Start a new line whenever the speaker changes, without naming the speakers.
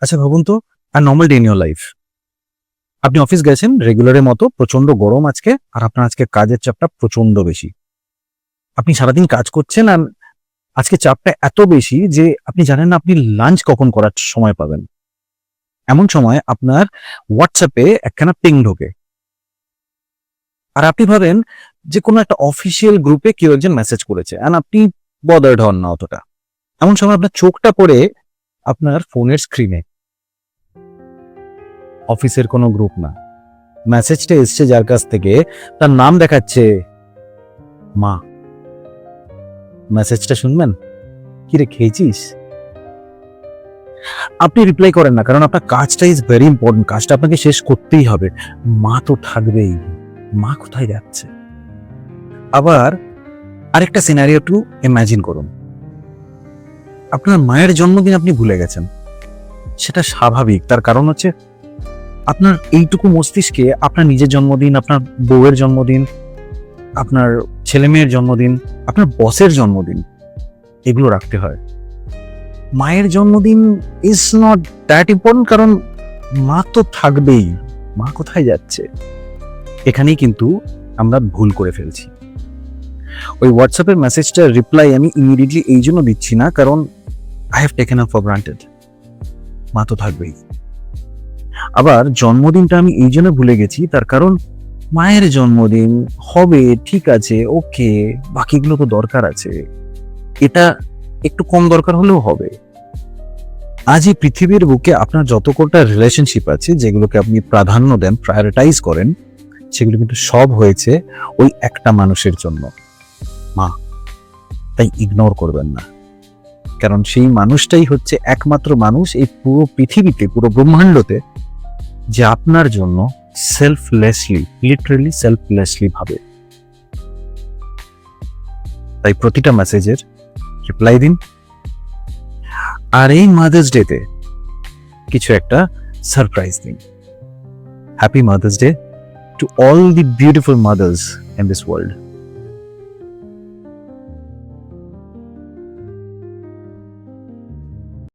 আচ্ছা ভাবুন তো, আর normal day in your life, আপনি অফিস গেছেন রেগুলারের মতো, প্রচন্ড গরম আজকে, আর আপনার আজকে কাজের চাপটা প্রচন্ড বেশি। আপনি সারাদিন কাজ করছেন, আর আজকে চাপটা এত বেশি যে আপনি জানেন না আপনি লাঞ্চ কখন করার সময় পাবেন। এমন সময় আপনার হোয়াটসঅ্যাপে একখানা পিং ঢোকে, আর আপনি ভাবেন যে কোনো একটা অফিসিয়াল গ্রুপে কেউ একজন মেসেজ করেছে, আর আপনি বদার্ড হন না অতটা। এমন সময় আপনার চোখটা পড়ে আপনার ফোনের স্ক্রিনে, অফিসের কোনো গ্রুপ না, মেসেজটা এসছে যার কাছ থেকে, তার নাম দেখাচ্ছে মা। মেসেজটা শুনবেন, কিরে খেয়েছিস? আপনি রিপ্লাই করেন না, কারণ আপনার কাজটা ইজ ভেরি ইম্পর্টেন্ট, কাজটা আপনাকে শেষ করতেই হবে। মা তো থাকবেই, মা কোথায় যাচ্ছে? আবার আরেকটা সিনারিও টু ইমাজিন করুন, আপনার মায়ের জন্মদিন আপনি ভুলে গেছেন। সেটা স্বাভাবিক, তার কারণ হচ্ছে আপনার এইটুকু মস্তিষ্কে আপনার নিজের জন্মদিন, আপনার বউয়ের জন্মদিন, আপনার ছেলে মেয়ের জন্মদিন, আপনার বসের জন্মদিন, এগুলো রাখতে হয়। মায়ের জন্মদিন ইজ নট দ্যাট ইম্পর্টেন্ট, কারণ মা তো থাকবেই, মা কোথায় যাচ্ছে? এখানেই কিন্তু আমরা ভুল করে ফেলছি। ওই হোয়াটসঅ্যাপের মেসেজটার রিপ্লাই আমি ইমিডিয়েটলি এই জন্য দিচ্ছি না, কারণ I have taken up for granted, মা তো থাকবেই। আবার জন্মদিনটা আমি এই জন্য ভুলে গেছি, তার কারণ মায়ের জন্মদিন হবে, ঠিক আছে, ওকে, বাকিগুলো তো দরকার আছে, এটা একটু কম দরকার হলেও হবে। আজ এই পৃথিবীর বুকে আপনার যত কটা রিলেশনশিপ আছে, যেগুলোকে আপনি প্রাধান্য দেন, প্রায়োরিটাইজ করেন, সেগুলো কিন্তু সব হয়েছে ওই একটা মানুষের জন্য, মা। তাই ইগনোর করবেন না, কারণ সেই মানুষটাই হচ্ছে একমাত্র মানুষ এই পুরো পৃথিবীতে, পুরো ব্রহ্মাণ্ডতে, যে আপনার জন্য সেলফলেসলি, লিটারালি সেলফলেসলি ভাবে। তাই প্রতিটা মেসেজের রিপ্লাই দিন, আর এই মাদার্স ডেতে কিছু একটা সারপ্রাইজ দিন। Happy mother's day to all the beautiful mother's in this world.